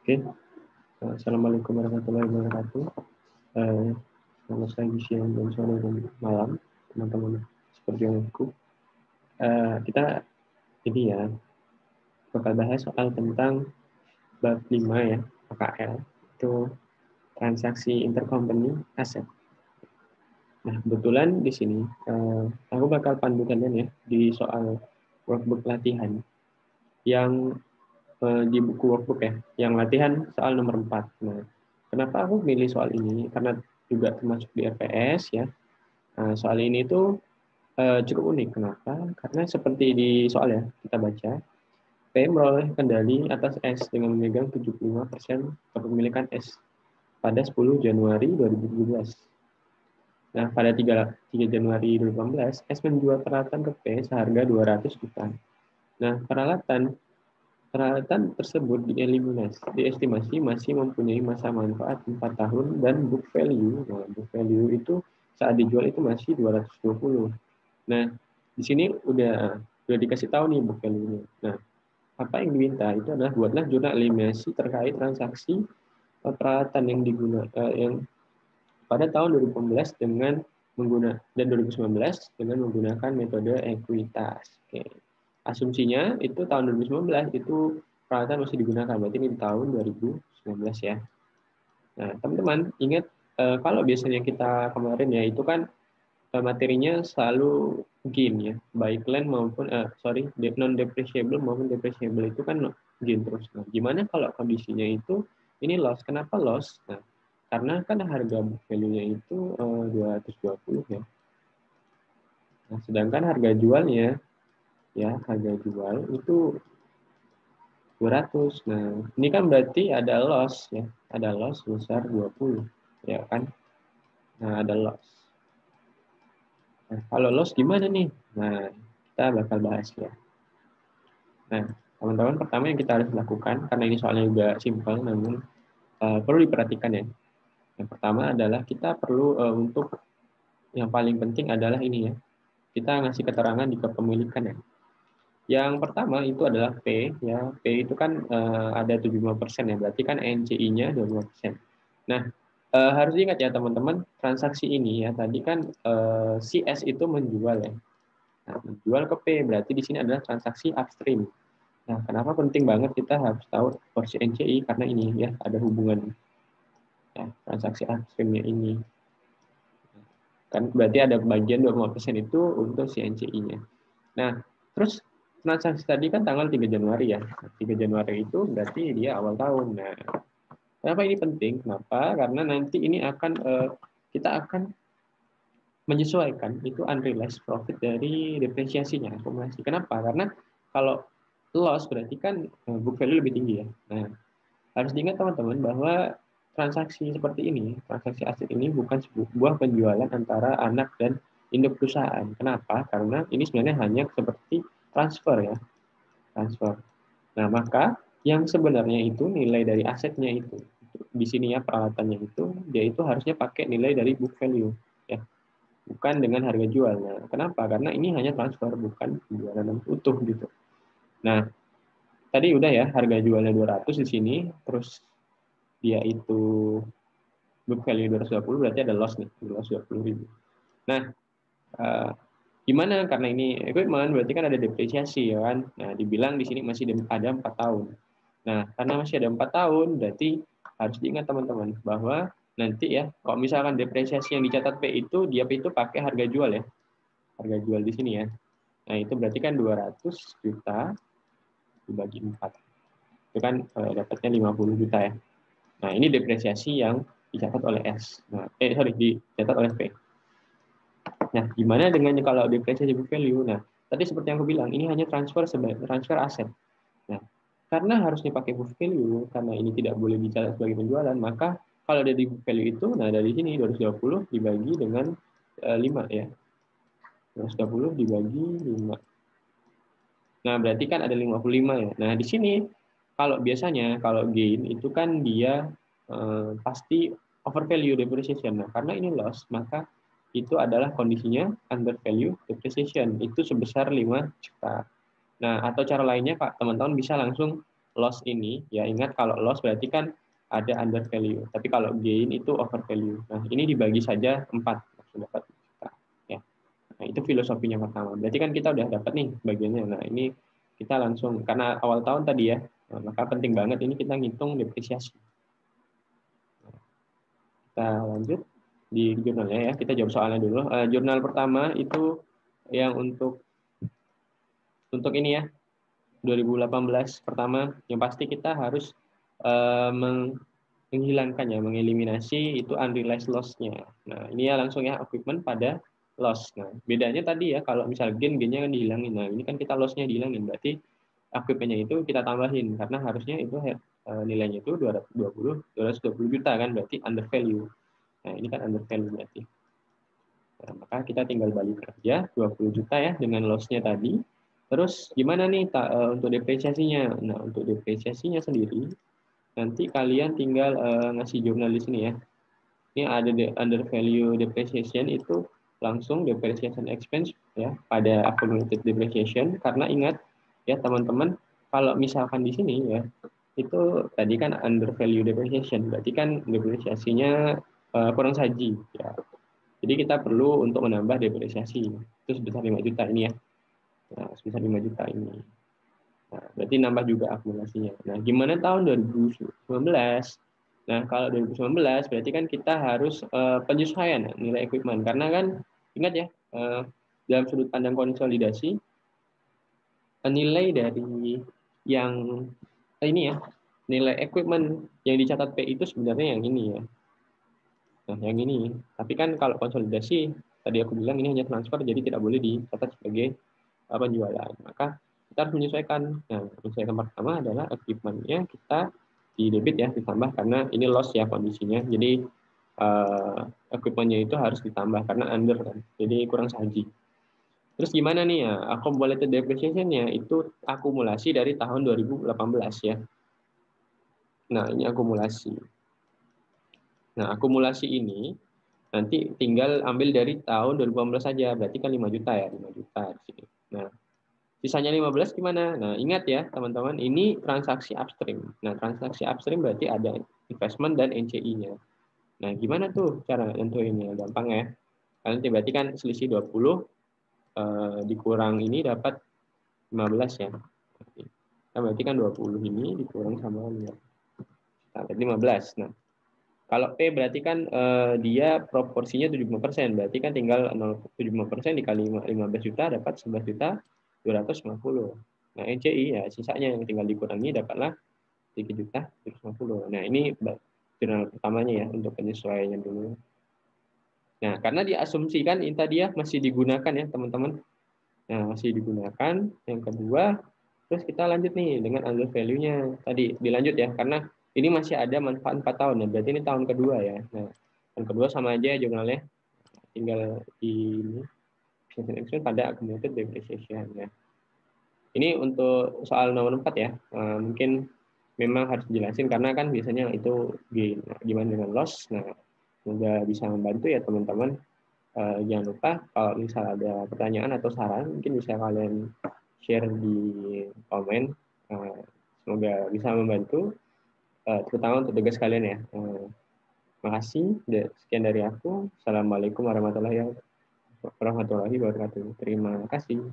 Oke, Assalamualaikum warahmatullahi wabarakatuh. Selamat pagi, siang, dan sore, dan malam, teman-teman seperti yang aku. Kita ini ya, bakal bahas soal tentang bab 5 ya, PKL, itu transaksi intercompany aset. Nah, kebetulan di sini aku bakal pandu kalian ya di soal workbook latihan yang di buku workbook ya, yang latihan soal nomor 4. Nah, kenapa aku milih soal ini? Karena juga termasuk di RPS ya. Nah, soal ini tuh cukup unik. Kenapa? Karena seperti di soal ya, kita baca, P meroleh kendali atas S dengan memegang 75% kepemilikan S pada 10 Januari 2017. Nah, pada 3 Januari 2018, S menjual peralatan ke P seharga 200 juta. Nah, peralatan tersebut diestimasi masih mempunyai masa manfaat 4 tahun dan book value. Nah, book value itu saat dijual itu masih 220. Nah, di sini udah dikasih tahu nih book value-nya. Nah, apa yang diminta itu adalah buatlah jurnal eliminasi terkait transaksi peralatan yang digunakan yang pada tahun 2018 dengan menggunakan dan 2019 dengan menggunakan metode ekuitas. Oke. Asumsinya itu tahun 2019 itu peralatan masih digunakan, berarti ini di tahun 2019 ya. Nah, teman-teman ingat kalau biasanya kita kemarin ya itu kan materinya selalu gain ya, baik land maupun non depreciable maupun depreciable itu kan gain terus. Nah, gimana kalau kondisinya itu ini loss? Kenapa loss? Nah, karena kan harga book value-nya itu 220 ya. Nah, sedangkan harga jualnya ya, harga jual itu 200. Nah, ini kan berarti ada loss ya. Ada loss besar 20 ya kan? Nah, ada loss. Nah, kalau loss gimana nih? Nah, kita bakal bahas ya. Nah, teman-teman pertama yang kita harus lakukan karena ini soalnya juga simpel namun perlu diperhatikan ya. Yang pertama adalah kita perlu untuk yang paling penting adalah ini ya. Kita ngasih keterangan di kepemilikan ya. Yang pertama itu adalah P ya. P itu kan ada 75% ya. Berarti kan NCI-nya 25%. Nah, harus diingat ya teman-teman, transaksi ini ya tadi kan si S itu menjual ya. Nah, menjual ke P berarti di sini adalah transaksi upstream. Nah, kenapa penting banget kita harus tahu porsi NCI karena ini ya ada hubungan ya, transaksi upstreamnya ini. Kan berarti ada bagian 25% itu untuk si NCI-nya. Nah, terus transaksi tadi kan tanggal 3 Januari ya. 3 Januari itu berarti dia awal tahun. Nah, kenapa ini penting? Kenapa? Karena nanti ini akan kita akan menyesuaikan itu unrealized profit dari depresiasinya, akumulasi. Kenapa? Karena kalau loss berarti kan book value lebih tinggi ya. Nah, harus diingat teman-teman bahwa transaksi seperti ini, transaksi aset ini bukan sebuah penjualan antara anak dan induk perusahaan. Kenapa? Karena ini sebenarnya hanya seperti transfer ya, transfer. Nah, maka yang sebenarnya itu nilai dari asetnya itu di sini ya peralatannya itu dia itu harusnya pakai nilai dari book value ya, bukan dengan harga jual. Nah, kenapa? Karena ini hanya transfer bukan penjualan yang utuh gitu. Nah, tadi udah ya harga jualnya 200 di sini, terus dia itu book value 220 berarti ada loss nih, 220.000. Nah, gimana? Karena ini equipment berarti kan ada depresiasi ya kan. Nah, dibilang di sini masih ada 4 tahun. Nah, karena masih ada 4 tahun berarti harus diingat teman-teman bahwa nanti ya kalau misalkan depresiasi yang dicatat P itu dia itu pakai harga jual ya. Harga jual di sini ya. Nah, itu berarti kan 200 juta dibagi 4. Itu kan dapatnya 50 juta ya. Nah, ini depresiasi yang dicatat oleh S. Nah, dicatat oleh P. Nah, gimana dengan kalau depresiasi book value? Nah, tadi seperti yang aku bilang, ini hanya transfer aset. Nah, karena harus dipakai book value, karena ini tidak boleh dicatat sebagai penjualan, maka kalau ada di book value itu, nah dari sini 220 dibagi dengan 5 ya. 220 dibagi 5. Nah, berarti kan ada 55 ya. Nah, di sini kalau biasanya kalau gain itu kan dia pasti over value depreciation. Nah, karena ini loss, maka itu adalah kondisinya under value depreciation. Itu sebesar 5 juta. Nah, atau cara lainnya Pak, teman-teman bisa langsung loss ini, ya ingat kalau loss berarti kan ada under value, tapi kalau gain itu over value. Nah, ini dibagi saja 4, langsung dapat juta. Ya. Nah, itu filosofinya pertama. Berarti kan kita udah dapat nih bagiannya. Nah, ini kita langsung, karena awal tahun tadi ya, nah, maka penting banget ini kita ngitung depresiasi. Kita lanjut di jurnalnya ya, kita jawab soalnya dulu. Jurnal pertama itu yang untuk ini ya, 2018 pertama, yang pasti kita harus menghilangkan ya, mengeliminasi itu unrealized loss-nya. Nah, ini ya langsung ya equipment pada loss. Nah, bedanya tadi ya, kalau misal gain-nya kan dihilangin. Nah, ini kan kita loss-nya dihilangin, berarti equipment-nya itu kita tambahin, karena harusnya itu nilainya itu 220 juta kan, berarti under value. Nah, ini kan under value berarti. Nah, maka kita tinggal balik kerja 20 juta ya dengan loss-nya tadi. Terus gimana nih untuk depresiasinya? Nah, untuk depresiasinya sendiri nanti kalian tinggal ngasih jurnal di sini ya. Ini ada under value depreciation, itu langsung depreciation expense ya pada accumulated depreciation, karena ingat ya teman-teman, kalau misalkan di sini ya itu tadi kan under value depreciation, berarti kan depresiasinya kurang saji ya. Jadi kita perlu untuk menambah depresiasi itu sebesar 5 juta ini ya. Nah, sebesar 5 juta ini. Nah, berarti nambah juga akumulasinya. Nah, gimana tahun 2019? Nah, kalau 2019 berarti kan kita harus penyesuaian nilai equipment, karena kan ingat ya, dalam sudut pandang konsolidasi, nilai dari yang ini ya, nilai equipment yang dicatat P itu sebenarnya yang ini ya. Nah, yang ini. Tapi kan kalau konsolidasi, tadi aku bilang ini hanya transfer, jadi tidak boleh dicatat sebagai penjualan. Maka kita harus menyesuaikan. Nah, menyesuaikan pertama adalah equipment-nya kita di debit ya, ditambah karena ini loss ya kondisinya. Jadi equipment-nya itu harus ditambah karena under kan. Jadi kurang saji. Terus gimana nih ya? Accumulated depreciation-nya itu akumulasi dari tahun 2018 ya. Nah, ini akumulasi. Nah, akumulasi ini nanti tinggal ambil dari tahun 2018 saja, berarti kan 5 juta ya, 5 juta di sini. Nah, sisanya 15 gimana? Nah, ingat ya teman-teman, ini transaksi upstream. Nah, transaksi upstream berarti ada investment dan NCI-nya. Nah, gimana tuh cara nentuinnya? Gampang ya. Kalian berarti kan selisih 20 dikurang ini dapat 15 ya. Nah, berarti kan 20 ini dikurang sama 15. Nah, kalau P berarti kan dia proporsinya 75%, berarti kan tinggal 0,75% dikali 15 juta dapat 11 juta 250. Nah, NCI ya sisanya yang tinggal dikurangi dapatlah 3 juta 250. Nah, ini jurnal pertamanya ya untuk penyesuaiannya dulu. Nah, karena diasumsikan ini tadi ya masih digunakan ya teman-teman. Nah, masih digunakan. Yang kedua, terus kita lanjut nih dengan under value-nya. Tadi dilanjut ya, karena ini masih ada manfaat 4 tahun ya. Berarti ini tahun kedua ya. Nah, tahun kedua sama aja ya jurnalnya. Tinggal di ini pada accumulated depreciation ya. Ini untuk soal nomor 4 ya. Mungkin memang harus dijelasin karena kan biasanya itu gimana dengan loss. Nah, semoga bisa membantu ya teman-teman. Jangan lupa kalau misal ada pertanyaan atau saran mungkin bisa kalian share di komen. Semoga bisa membantu terutama untuk tugas kalian ya. Makasih. Sekian dari aku. Assalamualaikum warahmatullahi wabarakatuh. Terima kasih.